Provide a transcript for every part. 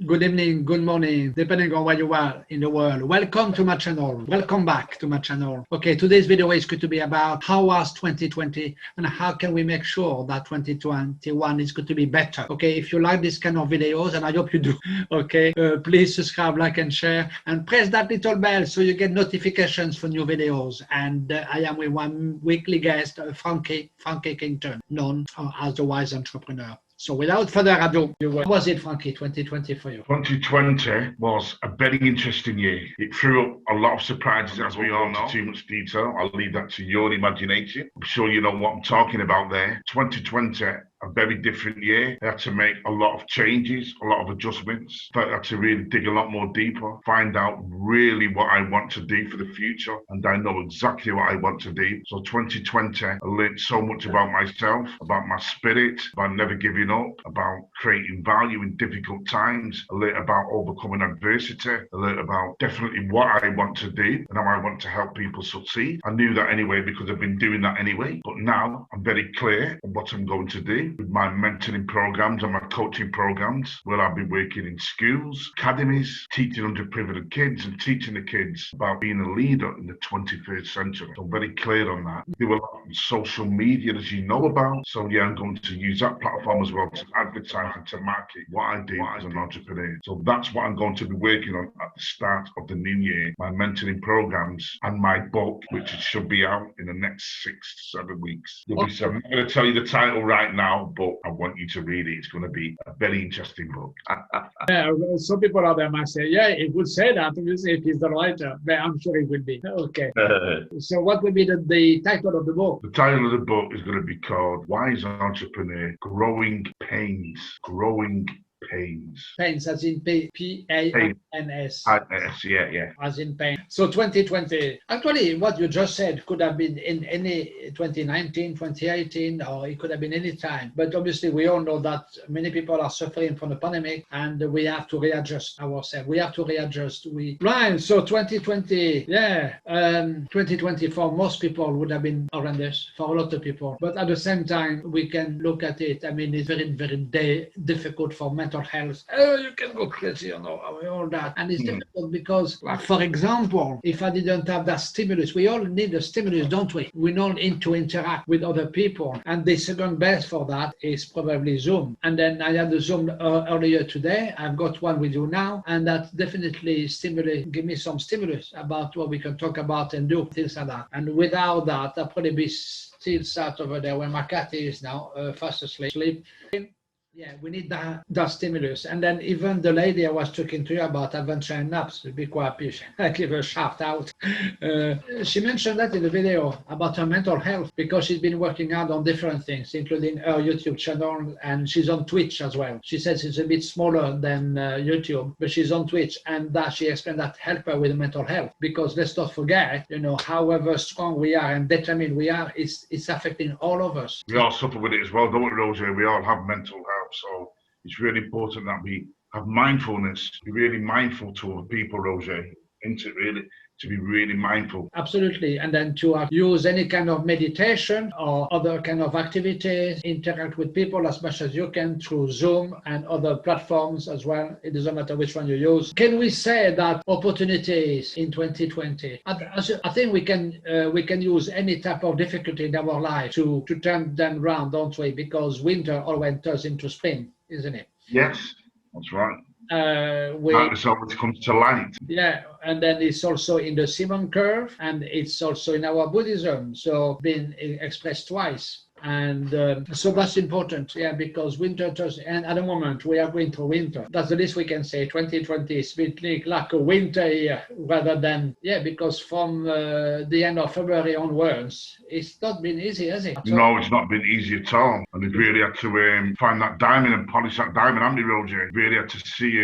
Good evening, good morning, depending on where you are in the world. Welcome to my channel. Welcome back to my channel. Okay, today's video is going to be about how was 2020 and how can we make sure that 2021 is going to be better. Okay, if you like this kind of videos, and I hope you do, okay, please subscribe, like, and share, and press that little bell so you get notifications for new videos. And I am with one weekly guest, Frankie Kington, known as the Wise Entrepreneur. So without further ado, what was it, Frankie, 2020 for you? 2020 was a very interesting year. It threw up a lot of surprises, as we all know. Too much detail. I'll leave that to your imagination. I'm sure you know what I'm talking about there. 2020, a very different year. I had to make a lot of changes, a lot of adjustments. I had to really dig a lot more deeper, find out really what I want to do for the future. And I know exactly what I want to do. So 2020, I learned so much about myself, about my spirit, about never giving up, about creating value in difficult times. I learned about overcoming adversity. I learned about definitely what I want to do and how I want to help people succeed. I knew that anyway because I've been doing that anyway. But now I'm very clear on what I'm going to do with my mentoring programs and my coaching programs, where I'll be working in schools, academies, teaching underprivileged kids and teaching the kids about being a leader in the 21st century. So I'm very clear on that. Do a lot on social media, as you know about. So yeah, I'm going to use that platform as well to advertise and to market what I do as an entrepreneur. So that's what I'm going to be working on at the start of the new year, my mentoring programs and my book, which should be out in the next 6 to 7 weeks. I'm not going to tell you the title right now, but I want you to read it. It's going to be a very interesting book. Yeah, some people out there might say, yeah, it would say that, obviously, if he's the writer, but I'm sure it will be. Okay. So what would be the title of the book? The title of the book is going to be called Wise Entrepreneur, Growing Pains. Growing Pains. Pains, as in P-A-N-S. Yeah. As in pain. So 2020, actually what you just said could have been in any 2019, 2018, or it could have been any time. But obviously we all know that many people are suffering from the pandemic and we have to readjust ourselves. We have to readjust. Right, so 2020, yeah, 2020 for most people would have been horrendous, for a lot of people. But at the same time, we can look at it. I mean, it's very, very difficult for mental health. Oh, you can go crazy, you know, all that. And it's difficult because, like, for example, if I didn't have that stimulus, we all need a stimulus, don't we? We all need to interact with other people. And the second best for that is probably Zoom. And then I had the Zoom earlier today. I've got one with you now. And that definitely give me some stimulus about what we can talk about and do, things like that. And without that, I'll probably be still sat over there where my cat is now, fast asleep. Yeah, we need that stimulus. And then even the lady I was talking to you about adventure and naps, to be quite happy, I give her a shout out. She mentioned that in the video about her mental health because she's been working out on different things, including her YouTube channel, and she's on Twitch as well. She says it's a bit smaller than YouTube, but she's on Twitch, and that she explained that help her with mental health. Because let's not forget, you know, however strong we are and determined we are, it's affecting all of us. We all suffer with it as well, don't we, Roger? We all have mental health. So it's really important that we have mindfulness, be really mindful to other people, Roger, isn't it really? To be really mindful. Absolutely. And then to use any kind of meditation or other kind of activities, interact with people as much as you can through Zoom and other platforms as well. It doesn't matter which one you use. Can we say that opportunities in 2020? I think we can use any type of difficulty in our life to turn them around, don't we? Because winter always turns into spring, isn't it? Yes, that's right. Darkness always comes to light. Yeah, and then it's also in the Simon curve, and it's also in our Buddhism, so been expressed twice. And so that's important, yeah, because winter turns, and at the moment we are going through winter. That's the least we can say. 2020 is like a winter year rather than, yeah, because from the end of February onwards, it's not been easy, has it? No, it's not been easy at all. And we've really had to find that diamond and polish that diamond, haven't we, Roger? Really had to see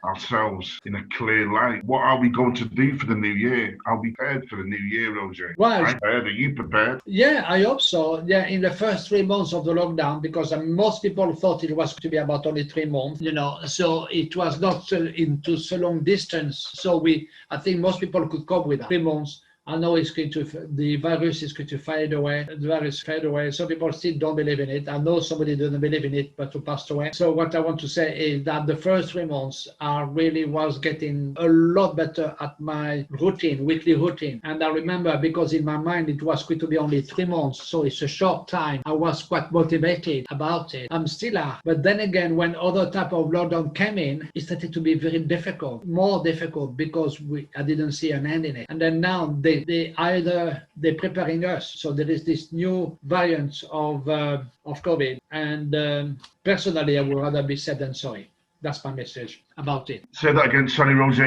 ourselves in a clear light. What are we going to do for the new year? Are we prepared for the new year, Roger? Well, I'm prepared. Are you prepared? Yeah, I hope so. Yeah, in the first 3 months of the lockdown, because most people thought it was to be about only 3 months, you know, so it was not into so long distance. So I think most people could cope with that. 3 months I know the virus is going to fade away. The virus fade away. Some people still don't believe in it. I know somebody doesn't believe in it, but who passed away. So what I want to say is that the first 3 months, I really was getting a lot better at my routine, weekly routine. And I remember, because in my mind it was going to be only 3 months, so it's a short time. I was quite motivated about it. I'm still are. But then again, when other type of lockdown came in, it started to be very difficult, more difficult, because I didn't see an end in it. And then now they're preparing us. So there is this new variant of COVID. And personally, I would rather be safe than sorry. That's my message about it. Say that again, sorry, Roger.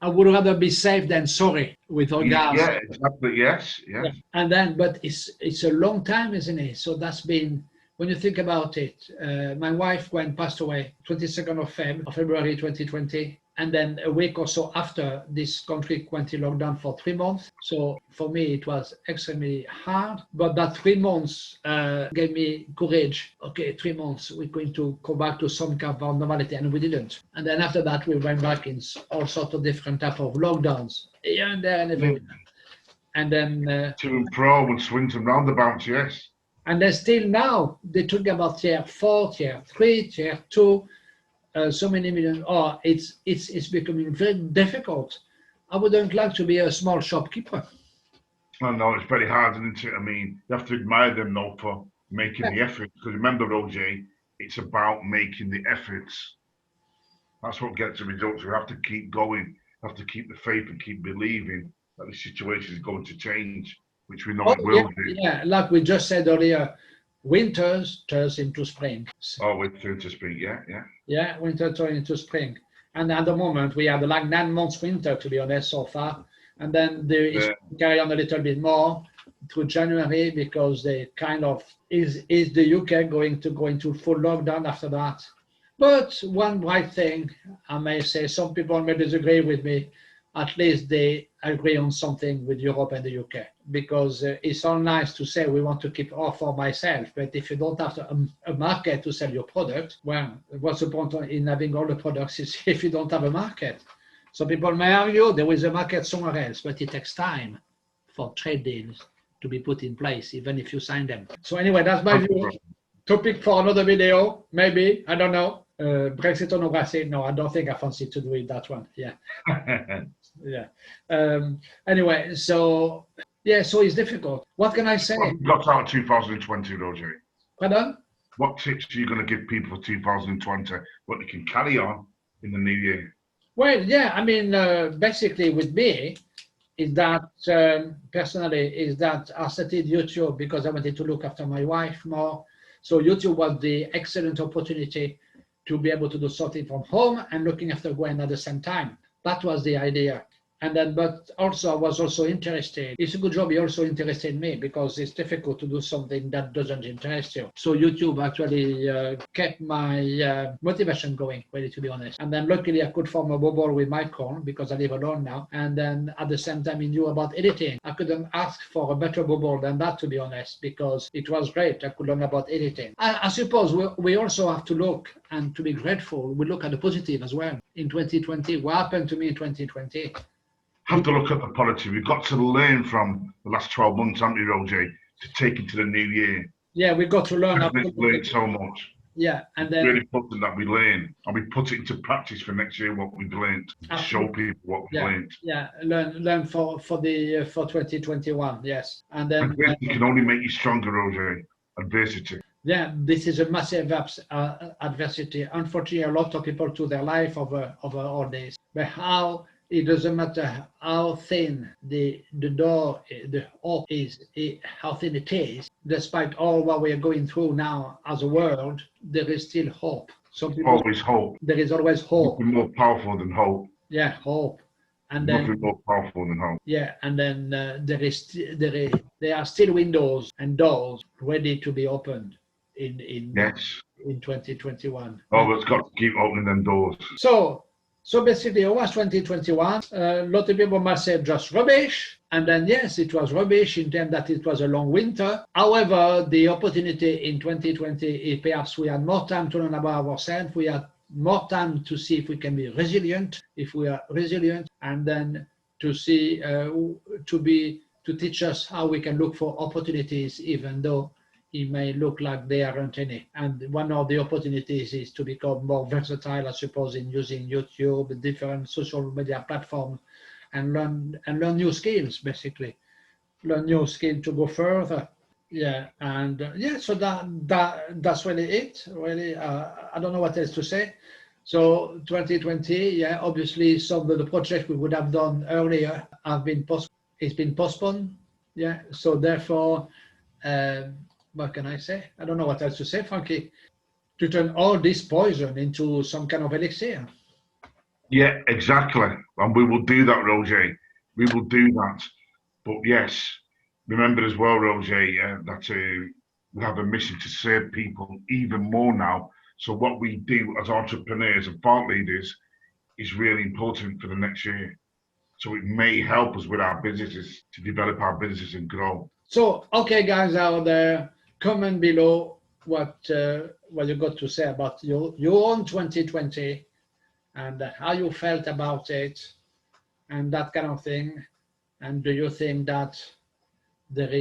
I would rather be safe than sorry with regards. Yeah, exactly. Yes. Yeah. And then, but it's a long time, isn't it? So that's been, when you think about it, my wife, Gwen, passed away 22nd of February 2020. And then a week or so after, this country went in lockdown for 3 months. So for me, it was extremely hard. But that 3 months gave me courage. Okay, 3 months, we're going to go back to some kind of normality. And we didn't. And then after that, we went back in all sorts of different type of lockdowns, here and there and everywhere. And then to and fro and swings and roundabouts, yes. And then still now, they talk about tier 4, tier 3, tier 2. So many million. Oh, it's becoming very difficult. I wouldn't like to be a small shopkeeper. I know, it's very hard, isn't it? I mean, you have to admire them though for making the effort. Because remember, Roger, it's about making the efforts. That's what gets the results. We have to keep going. We have to keep the faith and keep believing that the situation is going to change, which we know it will do. Yeah, like we just said earlier, winter turns into spring. Oh, winter into spring, yeah. Yeah, winter turns into spring. And at the moment, we have like 9 months winter, to be honest, so far. And then they carry on a little bit more through January, because they kind of, is the UK going to go into full lockdown after that? But one bright thing, I may say, some people may disagree with me, at least they agree on something with Europe and the UK, because it's all nice to say we want to keep all for myself, but if you don't have a market to sell your product, well, what's the point in having all the products if you don't have a market? So people may argue there is a market somewhere else, but it takes time for trade deals to be put in place, even if you sign them. So anyway, that's my view. Topic for another video, maybe, I don't know. Brexit or no Brexit? No, I don't think I fancy to do it, that one. Yeah. Yeah. Anyway, so yeah, so it's difficult. What can I say? Got out 2020, Roger. Pardon? What tips are you going to give people for 2020? What they can carry on in the new year? Well, yeah, I mean, basically with me, is that personally, is that I started YouTube because I wanted to look after my wife more. So YouTube was the excellent opportunity to be able to do something from home and looking after Gwen at the same time. That was the idea. And then, but also I was also interested. It's a good job you're also interested in me, because it's difficult to do something that doesn't interest you. So YouTube actually kept my motivation going, really, to be honest. And then luckily I could form a bubble with Michael, because I live alone now. And then at the same time he knew about editing. I couldn't ask for a better bubble than that, to be honest, because it was great. I could learn about editing. I suppose we also have to look and to be grateful. We look at the positive as well. In 2020, what happened to me in 2020? Have to look at the positive. We've got to learn from the last 12 months, haven't we, Roger, to take into the new year. Yeah, we've got to learn. We've learned so much. Yeah, and then it's really important that we learn and we put it into practice for next year what we've learned. Show people what we've learned. Yeah, learn for 2021. Yes, and then adversity can only make you stronger, Roger. Adversity. Yeah, this is a massive adversity. Unfortunately, a lot of people to their life over all this. But how? It doesn't matter how thin the door, the hope is, how thin it is. Despite all what we are going through now as a world, there is still hope. Always hope. There is always hope. Nothing more powerful than hope. Yeah, hope. And then nothing more powerful than hope. Yeah, and then there are still windows and doors ready to be opened in 2021. Oh, it's got to keep opening them doors. So basically, it was 2021. A lot of people must say just rubbish. And then, yes, it was rubbish in terms that it was a long winter. However, the opportunity in 2020 is perhaps we had more time to learn about ourselves. We had more time to see if we can be resilient, if we are resilient, and then to see, to teach us how we can look for opportunities, even though it may look like there aren't any. And one of the opportunities is to become more versatile, I suppose, in using YouTube, different social media platforms, and learn new skills, basically. Learn new skill to go further. Yeah, and yeah, so that's really it. Really, I don't know what else to say. So 2020, yeah, obviously some of the projects we would have done earlier have been postponed. It's been postponed. Yeah, so therefore, what can I say? I don't know what else to say, Frankie. To turn all this poison into some kind of elixir. Yeah, exactly. And we will do that, Roger. We will do that. But yes, remember as well, Roger, that we have a mission to serve people even more now. So what we do as entrepreneurs and thought leaders is really important for the next year. So it may help us with our businesses to develop our businesses and grow. So, okay, guys out there, comment below what you got to say about your own 2020 and how you felt about it and that kind of thing. And do you think that there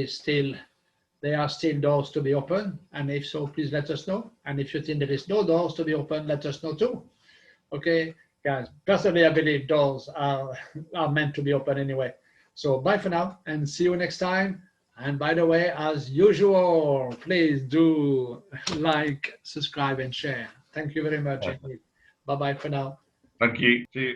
are still doors to be open? And if so, please let us know. And if you think there is no doors to be open, let us know too. Okay, guys, personally, I believe doors are meant to be open anyway. So bye for now and see you next time. And by the way, as usual, please do like, subscribe, and share. Thank you very much. Bye-bye for now. Thank you. See you.